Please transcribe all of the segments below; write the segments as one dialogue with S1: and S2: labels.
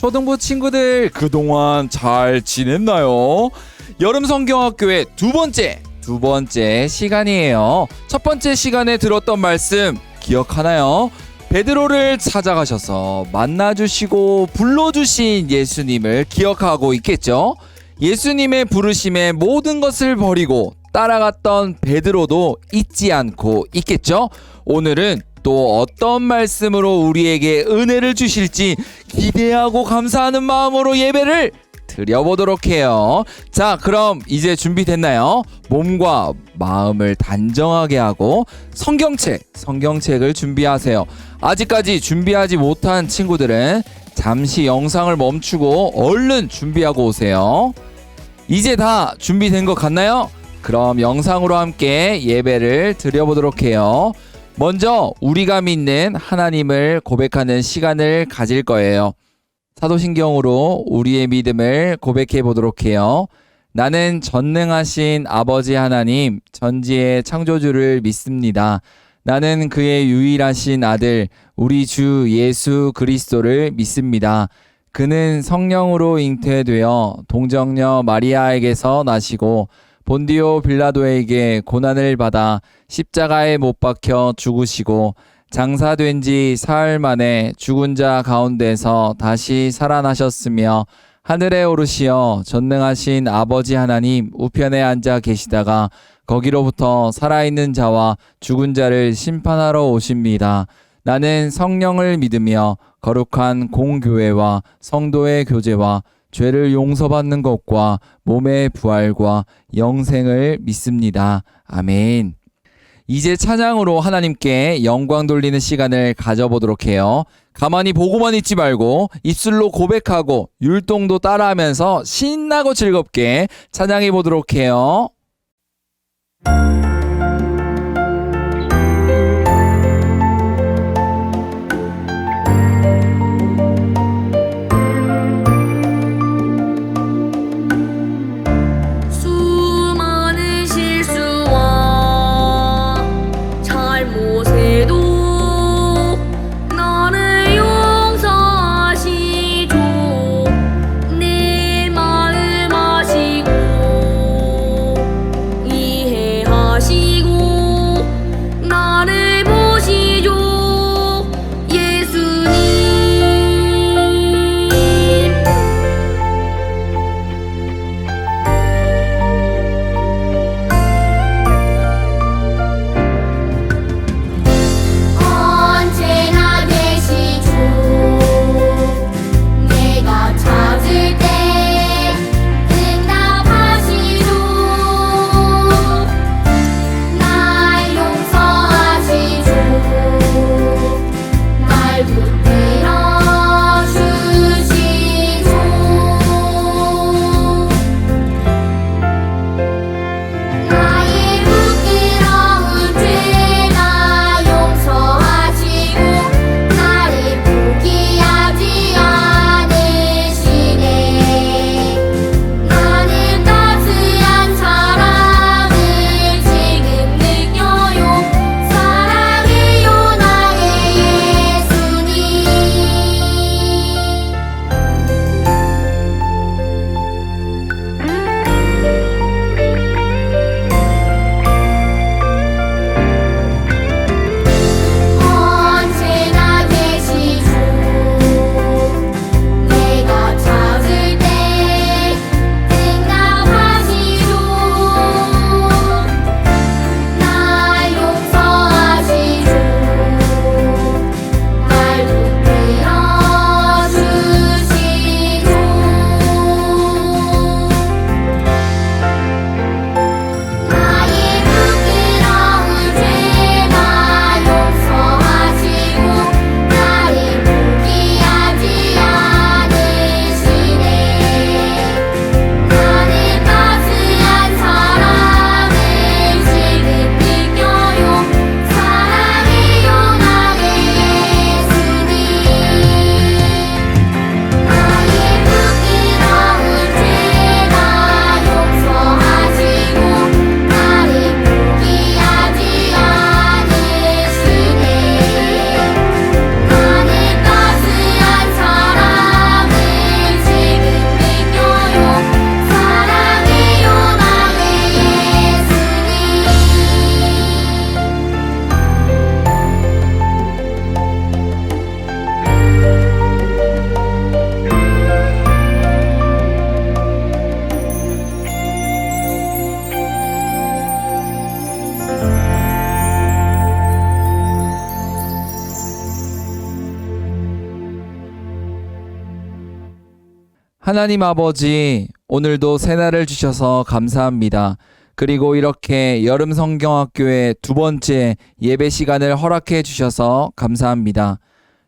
S1: 초등부 친구들 그동안 잘 지냈나요? 여름성경학교의 두 번째 시간이에요. 첫 번째 시간에 들었던 말씀 기억하나요? 베드로를 찾아가셔서 만나주시고 불러주신 예수님을 기억하고 있겠죠? 예수님의 부르심에 모든 것을 버리고 따라갔던 베드로도 잊지 않고 있겠죠? 오늘은 또 어떤 말씀으로 우리에게 은혜를 주실지 기대하고 감사하는 마음으로 예배를 드려보도록 해요. 자, 그럼 이제 준비됐나요? 몸과 마음을 단정하게 하고 성경책을 준비하세요. 아직까지 준비하지 못한 친구들은 잠시 영상을 멈추고 얼른 준비하고 오세요. 이제 다 준비된 것 같나요? 그럼 영상으로 함께 예배를 드려보도록 해요. 먼저 우리가 믿는 하나님을 고백하는 시간을 가질 거예요. 사도신경으로 우리의 믿음을 고백해 보도록 해요. 나는 전능하신 아버지 하나님, 전지의 창조주를 믿습니다. 나는 그의 유일하신 아들, 우리 주 예수 그리스도를 믿습니다. 그는 성령으로 잉태되어 동정녀 마리아에게서 나시고 본디오 빌라도에게 고난을 받아 십자가에 못 박혀 죽으시고 장사된 지 사흘 만에 죽은 자 가운데서 다시 살아나셨으며 하늘에 오르시어 전능하신 아버지 하나님 우편에 앉아 계시다가 거기로부터 살아있는 자와 죽은 자를 심판하러 오십니다. 나는 성령을 믿으며 거룩한 공교회와 성도의 교제와 죄를 용서받는 것과 몸의 부활과 영생을 믿습니다. 아멘. 이제 찬양으로 하나님께 영광 돌리는 시간을 가져보도록 해요. 가만히 보고만 있지 말고 입술로 고백하고 율동도 따라하면서 신나고 즐겁게 찬양해 보도록 해요.
S2: 내 마음 아시고
S1: 하나님 아버지, 오늘도 새날을 주셔서 감사합니다. 그리고 이렇게 여름 성경학교의 두 번째 예배 시간을 허락해 주셔서 감사합니다.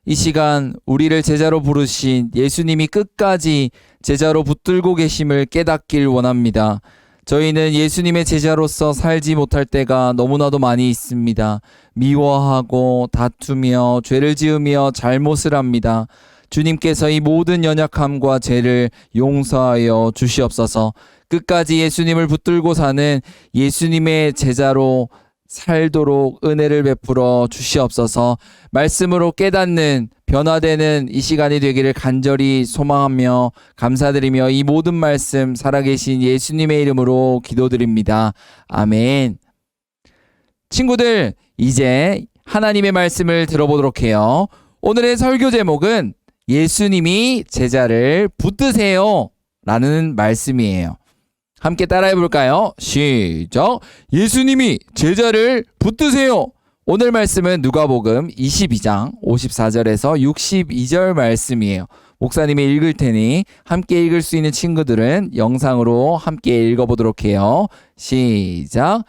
S1: 이 시간 우리를 제자로 부르신 예수님이 끝까지 제자로 붙들고 계심을 깨닫길 원합니다. 저희는 예수님의 제자로서 살지 못할 때가 너무나도 많이 있습니다. 미워하고 다투며 죄를 지으며 잘못을 합니다. 주님께서 이 모든 연약함과 죄를 용서하여 주시옵소서. 끝까지 예수님을 붙들고 사는 예수님의 제자로 살도록 은혜를 베풀어 주시옵소서. 말씀으로 깨닫는 변화되는 이 시간이 되기를 간절히 소망하며 감사드리며 이 모든 말씀 살아계신 예수님의 이름으로 기도드립니다. 아멘. 친구들, 이제 하나님의 말씀을 들어보도록 해요. 오늘의 설교 제목은 예수님이 제자를 붙드세요 라는 말씀이에요. 함께 따라해 볼까요? 시작! 예수님이 제자를 붙드세요. 오늘 말씀은 누가복음 22장 54절에서 62절 말씀이에요. 목사님이 읽을 테니 함께 읽을 수 있는 친구들은 영상으로 함께 읽어보도록 해요. 시작!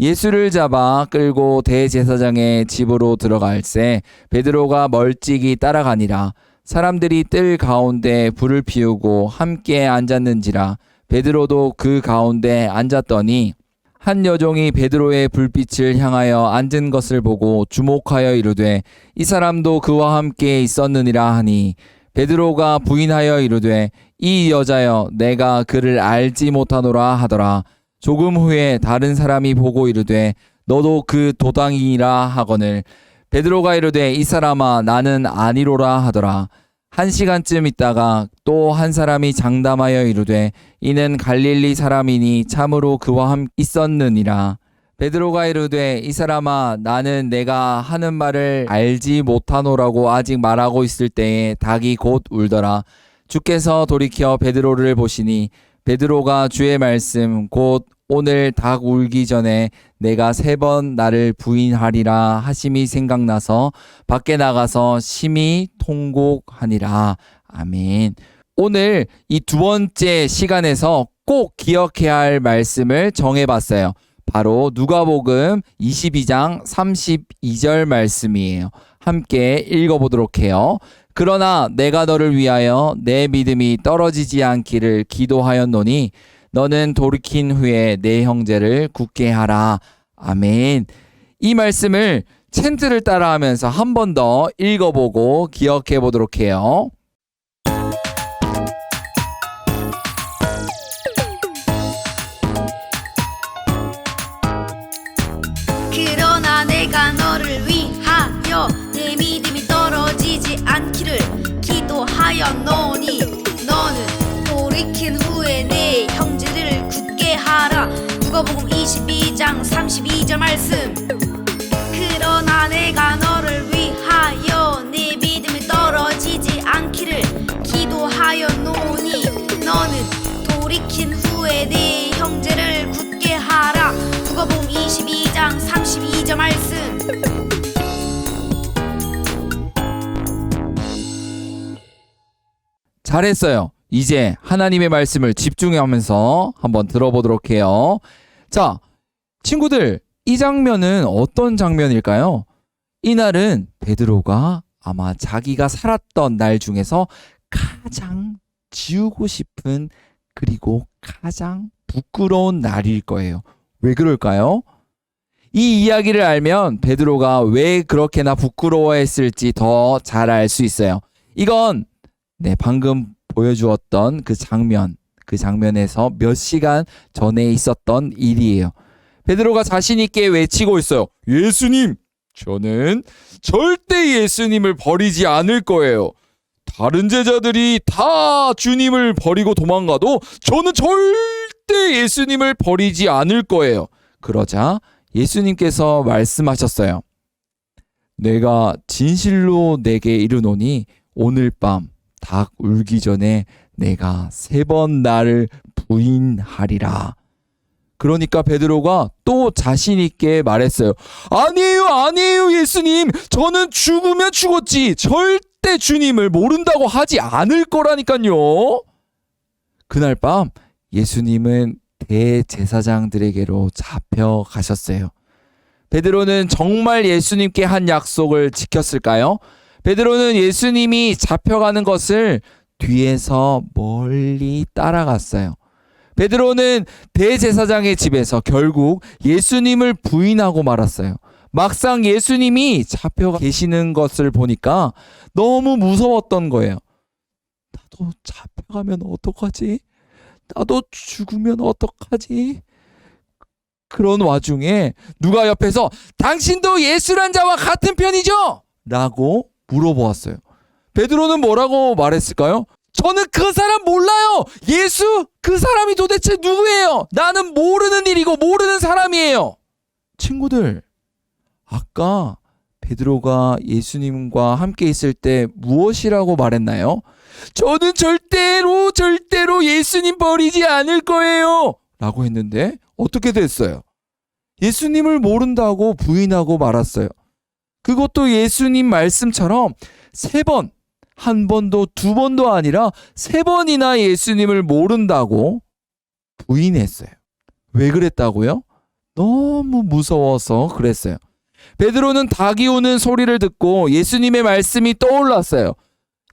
S1: 예수를 잡아 끌고 대제사장의 집으로 들어갈새 베드로가 멀찍이 따라가니라. 사람들이 뜰 가운데 불을 피우고 함께 앉았는지라. 베드로도 그 가운데 앉았더니 한 여종이 베드로의 불빛을 향하여 앉은 것을 보고 주목하여 이르되 이 사람도 그와 함께 있었느니라 하니 베드로가 부인하여 이르되 이 여자여 내가 그를 알지 못하노라 하더라. 조금 후에 다른 사람이 보고 이르되 너도 그 도당이라 하거늘 베드로가 이르되 이 사람아 나는 아니로라 하더라. 1시간쯤 있다가 또 한 사람이 장담하여 이르되 이는 갈릴리 사람이니 참으로 그와 함께 있었느니라. 베드로가 이르되 이 사람아 나는 내가 하는 말을 알지 못하노라고 아직 말하고 있을 때에 닭이 곧 울더라. 주께서 돌이켜 베드로를 보시니 베드로가 주의 말씀 곧 오늘 닭 울기 전에 내가 3번 나를 부인하리라 하심이 생각나서 밖에 나가서 심히 통곡하니라. 아멘. 오늘 이 두 번째 시간에서 꼭 기억해야 할 말씀을 정해봤어요. 바로 누가복음 22장 32절 말씀이에요. 함께 읽어보도록 해요. 그러나 내가 너를 위하여 내 믿음이 떨어지지 않기를 기도하였노니 너는 돌이킨 후에 내 형제를 굳게 하라. 아멘. 이 말씀을 챈트를 따라하면서 한 번 더 읽어보고 기억해 보도록 해요.
S2: 그러나 내가 너를 위하여 내 믿음이 떨어지지 않기를 기도하였노니 너는 돌이킨 후에 내 형제를 굳게 하라. 누가복음 22장 32절 말씀. 그러나 내가 너를 위하여 내 믿음이 떨어지지 않기를 기도하였노니 너는 돌이킨 후에 내 형제를 굳게 하라. 누가복음 22장 32절 말씀.
S1: 잘했어요. 이제 하나님의 말씀을 집중하면서 한번 들어보도록 해요. 자, 친구들, 이 장면은 어떤 장면일까요? 이날은 베드로가 아마 자기가 살았던 날 중에서 가장 지우고 싶은 그리고 가장 부끄러운 날일 거예요. 왜 그럴까요? 이 이야기를 알면 베드로가 왜 그렇게나 부끄러워했을지 더 잘 알 수 있어요. 이건 방금 보여주었던 그 장면에서 몇 시간 전에 있었던 일이에요. 베드로가 자신 있게 외치고 있어요. 예수님, 저는 절대 예수님을 버리지 않을 거예요. 다른 제자들이 다 주님을 버리고 도망가도 저는 절대 예수님을 버리지 않을 거예요. 그러자 예수님께서 말씀하셨어요. 내가 진실로 내게 이르노니 오늘 밤 닭 울기 전에 내가 3번 나를 부인하리라. 그러니까 베드로가 또 자신 있게 말했어요. 아니에요 예수님, 저는 죽으면 죽었지 절대 주님을 모른다고 하지 않을 거라니까요. 그날 밤 예수님은 대제사장들에게로 잡혀가셨어요. 베드로는 정말 예수님께 한 약속을 지켰을까요? 베드로는 예수님이 잡혀가는 것을 뒤에서 멀리 따라갔어요. 베드로는 대제사장의 집에서 결국 예수님을 부인하고 말았어요. 막상 예수님이 잡혀 계시는 것을 보니까 너무 무서웠던 거예요. 나도 잡혀가면 어떡하지? 나도 죽으면 어떡하지? 그런 와중에 누가 옆에서 당신도 예수란 자와 같은 편이죠? 라고 물어보았어요. 베드로는 뭐라고 말했을까요? 저는 그 사람 몰라요. 예수? 그 사람이 도대체 누구예요? 나는 모르는 일이고 모르는 사람이에요. 친구들, 아까 베드로가 예수님과 함께 있을 때 무엇이라고 말했나요? 저는 절대로 예수님 버리지 않을 거예요. 라고 했는데 어떻게 됐어요? 예수님을 모른다고 부인하고 말았어요. 그것도 예수님 말씀처럼 3번, 한 번도 2번도 아니라 3번이나 예수님을 모른다고 부인했어요. 왜 그랬다고요? 너무 무서워서 그랬어요. 베드로는 닭이 우는 소리를 듣고 예수님의 말씀이 떠올랐어요.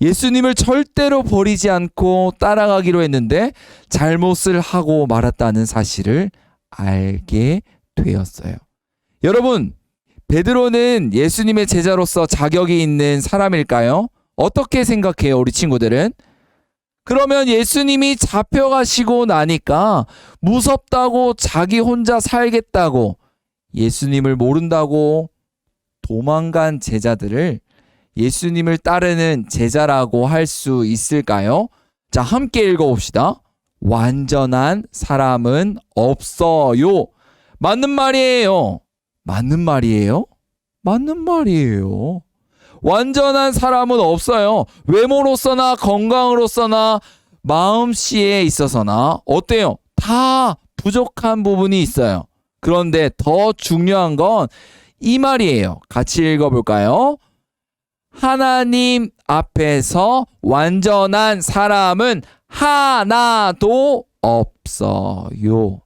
S1: 예수님을 절대로 버리지 않고 따라가기로 했는데 잘못을 하고 말았다는 사실을 알게 되었어요. 여러분, 베드로는 예수님의 제자로서 자격이 있는 사람일까요? 어떻게 생각해요, 우리 친구들은? 그러면 예수님이 잡혀가시고 나니까 무섭다고 자기 혼자 살겠다고 예수님을 모른다고 도망간 제자들을 예수님을 따르는 제자라고 할 수 있을까요? 자, 함께 읽어봅시다. 완전한 사람은 없어요. 맞는 말이에요. 맞는 말이에요? 맞는 말이에요. 완전한 사람은 없어요. 외모로서나 건강으로서나 마음씨에 있어서나 어때요? 다 부족한 부분이 있어요. 그런데 더 중요한 건 이 말이에요. 같이 읽어볼까요? 하나님 앞에서 완전한 사람은 하나도 없어요.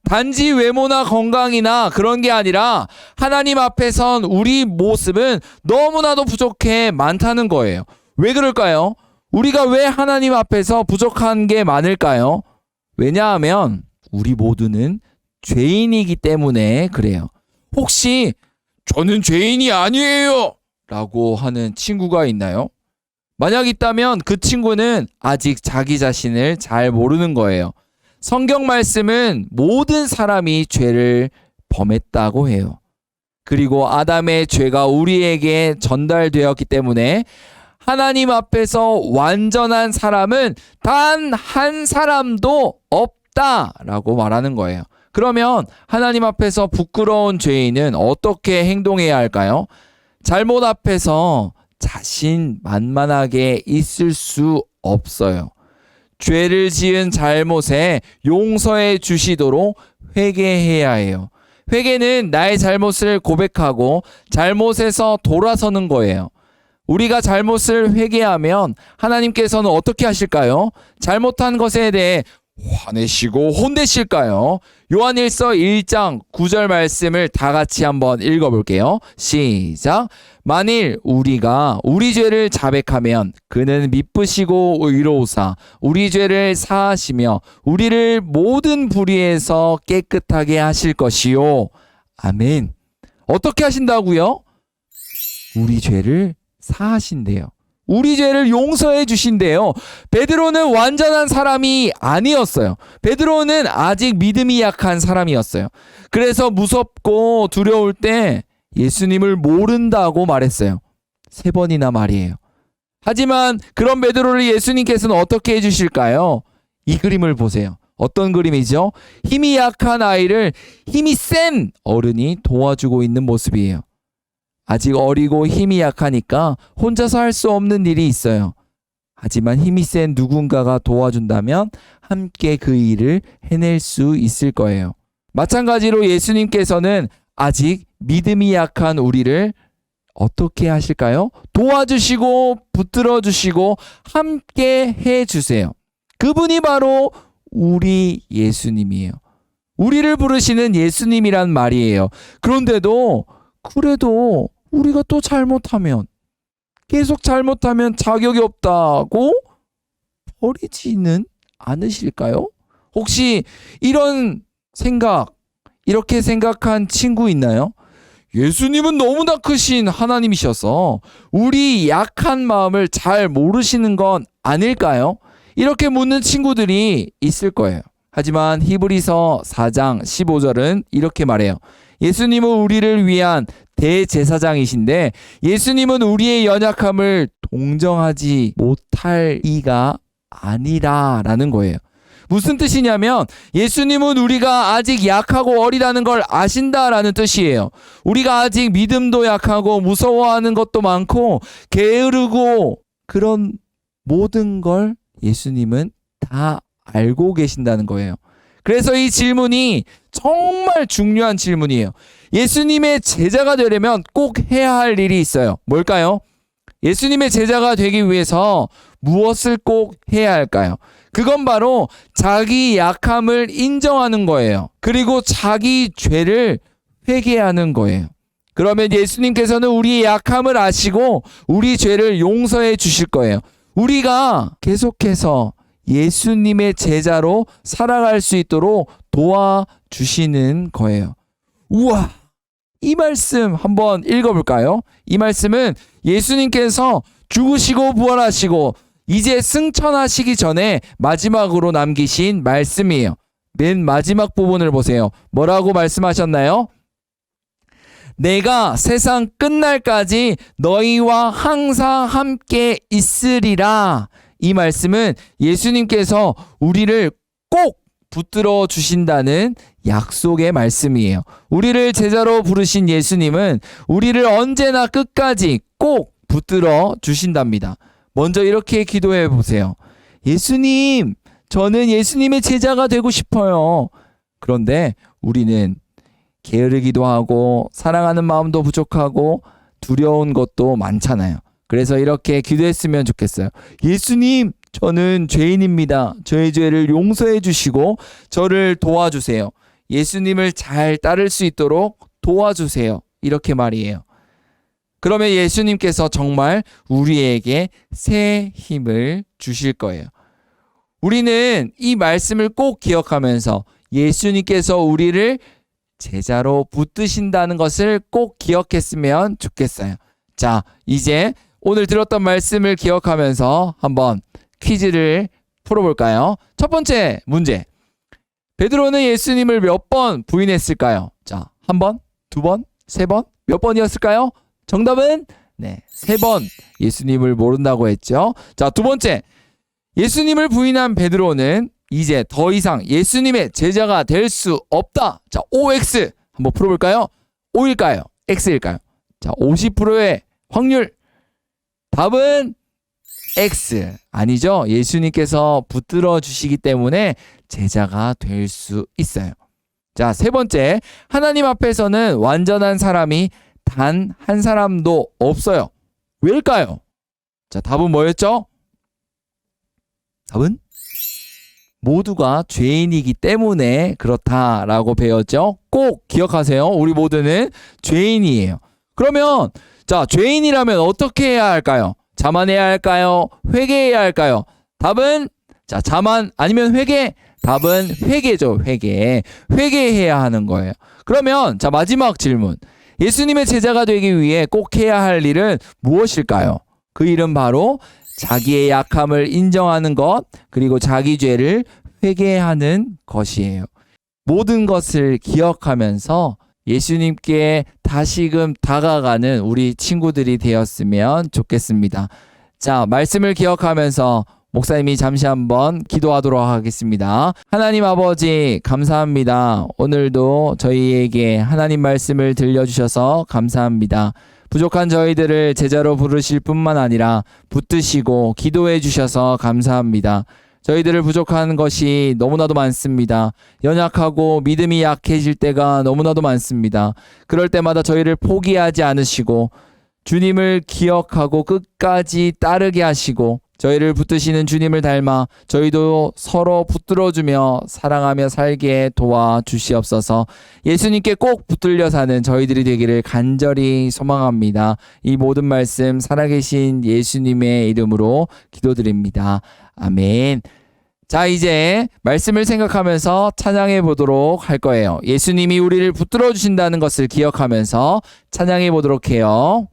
S1: 단지 외모나 건강이나 그런 게 아니라 하나님 앞에선 우리 모습은 너무나도 부족해 많다는 거예요. 왜 그럴까요? 우리가 왜 하나님 앞에서 부족한 게 많을까요? 왜냐하면 우리 모두는 죄인이기 때문에 그래요. 혹시 저는 죄인이 아니에요 라고 하는 친구가 있나요? 만약 있다면 그 친구는 아직 자기 자신을 잘 모르는 거예요. 성경 말씀은 모든 사람이 죄를 범했다고 해요. 그리고 아담의 죄가 우리에게 전달되었기 때문에 하나님 앞에서 완전한 사람은 단 한 사람도 없다라고 말하는 거예요. 그러면 하나님 앞에서 부끄러운 죄인은 어떻게 행동해야 할까요? 잘못 앞에서 자신만만하게 있을 수 없어요. 죄를 지은 잘못에 용서해 주시도록 회개해야 해요. 회개는 나의 잘못을 고백하고 잘못에서 돌아서는 거예요. 우리가 잘못을 회개하면 하나님께서는 어떻게 하실까요? 잘못한 것에 대해 화내시고 혼내실까요? 요한일서 1장 9절 말씀을 다 같이 한번 읽어볼게요. 시작. 만일 우리가 우리 죄를 자백하면 그는 미쁘시고 의로우사 우리 죄를 사하시며 우리를 모든 불의에서 깨끗하게 하실 것이요. 아멘. 어떻게 하신다고요? 우리 죄를 사하신대요. 우리 죄를 용서해 주신대요. 베드로는 완전한 사람이 아니었어요. 베드로는 아직 믿음이 약한 사람이었어요. 그래서 무섭고 두려울 때 예수님을 모른다고 말했어요. 3번이나 말이에요. 하지만 그런 베드로를 예수님께서는 어떻게 해주실까요? 이 그림을 보세요. 어떤 그림이죠? 힘이 약한 아이를 힘이 센 어른이 도와주고 있는 모습이에요. 아직 어리고 힘이 약하니까 혼자서 할 수 없는 일이 있어요. 하지만 힘이 센 누군가가 도와준다면 함께 그 일을 해낼 수 있을 거예요. 마찬가지로 예수님께서는 아직 믿음이 약한 우리를 어떻게 하실까요? 도와주시고 붙들어 주시고 함께 해주세요. 그분이 바로 우리 예수님이에요. 우리를 부르시는 예수님이란 말이에요. 그런데도 그래도 우리가 또 잘못하면, 계속 잘못하면 자격이 없다고 버리지는 않으실까요? 혹시 이런 생각, 이렇게 생각한 친구 있나요? 예수님은 너무나 크신 하나님이셔서 우리 약한 마음을 잘 모르시는 건 아닐까요? 이렇게 묻는 친구들이 있을 거예요. 하지만 히브리서 4장 15절은 이렇게 말해요. 예수님은 우리를 위한 대제사장이신데 예수님은 우리의 연약함을 동정하지 못할 이가 아니라라는 거예요. 무슨 뜻이냐면 예수님은 우리가 아직 약하고 어리다는 걸 아신다라는 뜻이에요. 우리가 아직 믿음도 약하고 무서워하는 것도 많고 게으르고 그런 모든 걸 예수님은 다 알고 계신다는 거예요. 그래서 이 질문이 정말 중요한 질문이에요. 예수님의 제자가 되려면 꼭 해야 할 일이 있어요. 뭘까요? 예수님의 제자가 되기 위해서 무엇을 꼭 해야 할까요? 그건 바로 자기 약함을 인정하는 거예요. 그리고 자기 죄를 회개하는 거예요. 그러면 예수님께서는 우리의 약함을 아시고 우리 죄를 용서해 주실 거예요. 우리가 계속해서 예수님의 제자로 살아갈 수 있도록 도와주시는 거예요. 우와! 이 말씀 한번 읽어볼까요? 이 말씀은 예수님께서 죽으시고 부활하시고 이제 승천하시기 전에 마지막으로 남기신 말씀이에요. 맨 마지막 부분을 보세요. 뭐라고 말씀하셨나요? 내가 세상 끝날까지 너희와 항상 함께 있으리라. 이 말씀은 예수님께서 우리를 꼭 붙들어 주신다는 약속의 말씀이에요. 우리를 제자로 부르신 예수님은 우리를 언제나 끝까지 꼭 붙들어 주신답니다. 먼저 이렇게 기도해 보세요. 예수님, 저는 예수님의 제자가 되고 싶어요. 그런데 우리는 게으르기도 하고 사랑하는 마음도 부족하고 두려운 것도 많잖아요. 그래서 이렇게 기도했으면 좋겠어요. 예수님, 저는 죄인입니다. 저의 죄를 용서해 주시고 저를 도와주세요. 예수님을 잘 따를 수 있도록 도와주세요. 이렇게 말이에요. 그러면 예수님께서 정말 우리에게 새 힘을 주실 거예요. 우리는 이 말씀을 꼭 기억하면서 예수님께서 우리를 제자로 붙드신다는 것을 꼭 기억했으면 좋겠어요. 자, 이제 오늘 들었던 말씀을 기억하면서 한번 퀴즈를 풀어볼까요? 첫 번째 문제. 베드로는 예수님을 몇 번 부인했을까요? 자, 한 번, 두 번, 세 번, 몇 번이었을까요? 정답은 네, 3번 예수님을 모른다고 했죠. 자, 두 번째. 예수님을 부인한 베드로는 이제 더 이상 예수님의 제자가 될 수 없다. 자, OX 한번 풀어볼까요? O일까요? X일까요? 자, 50%의 확률. 답은 X. 아니죠. 예수님께서 붙들어 주시기 때문에 제자가 될 수 있어요. 자, 세 번째. 하나님 앞에서는 완전한 사람이 단 한 사람도 없어요. 왜일까요? 자, 답은 뭐였죠? 답은 모두가 죄인이기 때문에 그렇다라고 배웠죠. 꼭 기억하세요. 우리 모두는 죄인이에요. 그러면 자, 죄인이라면 어떻게 해야 할까요? 자만해야 할까요? 회개해야 할까요? 답은 자, 자만 아니면 회개? 답은 회개죠. 회개. 회개해야 하는 거예요. 그러면 자, 마지막 질문. 예수님의 제자가 되기 위해 꼭 해야 할 일은 무엇일까요? 그 일은 바로 자기의 약함을 인정하는 것, 그리고 자기 죄를 회개하는 것이에요. 모든 것을 기억하면서 예수님께 다시금 다가가는 우리 친구들이 되었으면 좋겠습니다. 자, 말씀을 기억하면서 목사님이 잠시 한번 기도하도록 하겠습니다. 하나님 아버지, 감사합니다. 오늘도 저희에게 하나님 말씀을 들려주셔서 감사합니다. 부족한 저희들을 제자로 부르실 뿐만 아니라 붙드시고 기도해 주셔서 감사합니다. 저희들을 부족한 것이 너무나도 많습니다. 연약하고 믿음이 약해질 때가 너무나도 많습니다. 그럴 때마다 저희를 포기하지 않으시고 주님을 기억하고 끝까지 따르게 하시고 저희를 붙드시는 주님을 닮아 저희도 서로 붙들어주며 사랑하며 살게 도와주시옵소서. 예수님께 꼭 붙들려 사는 저희들이 되기를 간절히 소망합니다. 이 모든 말씀 살아계신 예수님의 이름으로 기도드립니다. 아멘. 자, 이제 말씀을 생각하면서 찬양해 보도록 할 거예요. 예수님이 우리를 붙들어 주신다는 것을 기억하면서 찬양해 보도록 해요.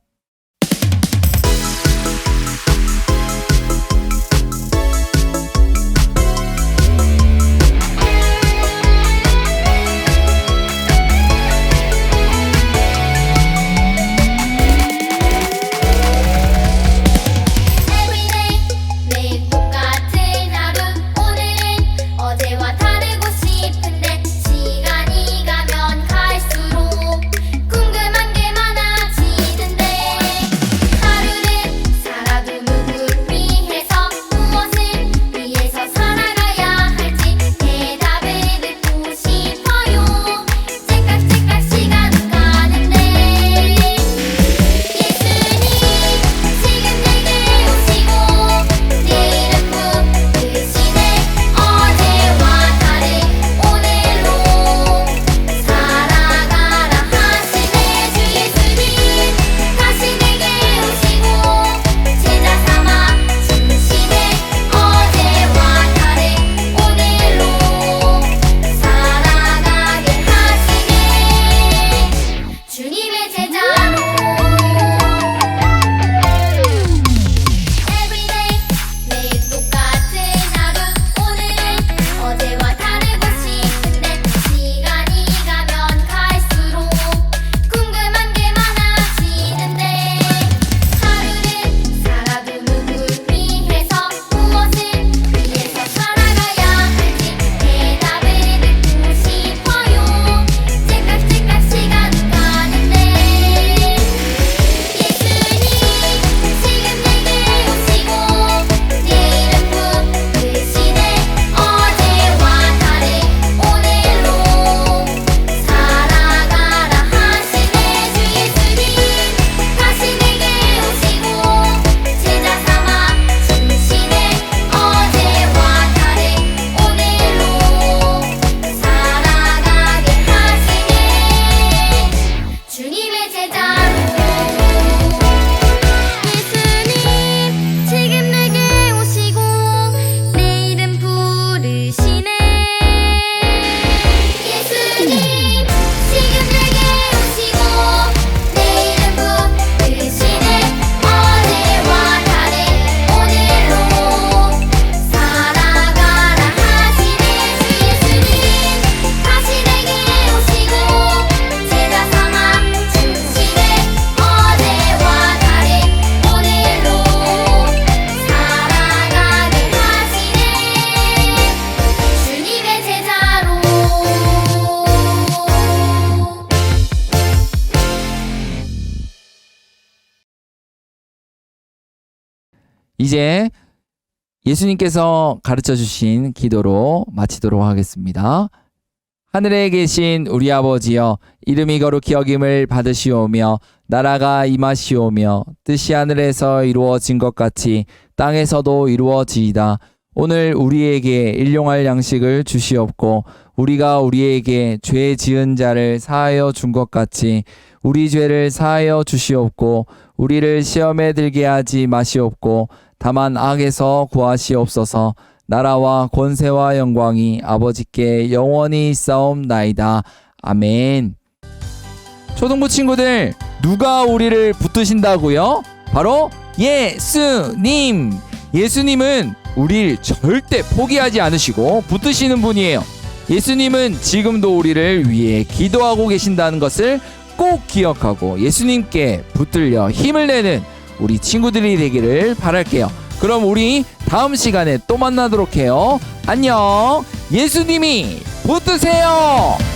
S1: 이제 예수님께서 가르쳐 주신 기도로 마치도록 하겠습니다. 하늘에 계신 우리 아버지여, 이름이 거룩히 여김을 받으시오며 나라가 임하시오며 뜻이 하늘에서 이루어진 것 같이 땅에서도 이루어지이다. 오늘 우리에게 일용할 양식을 주시옵고 우리가 우리에게 죄 지은 자를 사하여 준 것 같이 우리 죄를 사하여 주시옵고 우리를 시험에 들게 하지 마시옵고 다만 악에서 구하시옵소서. 나라와 권세와 영광이 아버지께 영원히 있사옵나이다. 아멘. 초등부 친구들, 누가 우리를 붙드신다고요? 바로 예수님. 예수님은 우리를 절대 포기하지 않으시고 붙드시는 분이에요. 예수님은 지금도 우리를 위해 기도하고 계신다는 것을 꼭 기억하고 예수님께 붙들려 힘을 내는 우리 친구들이 되기를 바랄게요. 그럼 우리 다음 시간에 또 만나도록 해요. 안녕. 예수님이 붙드세요.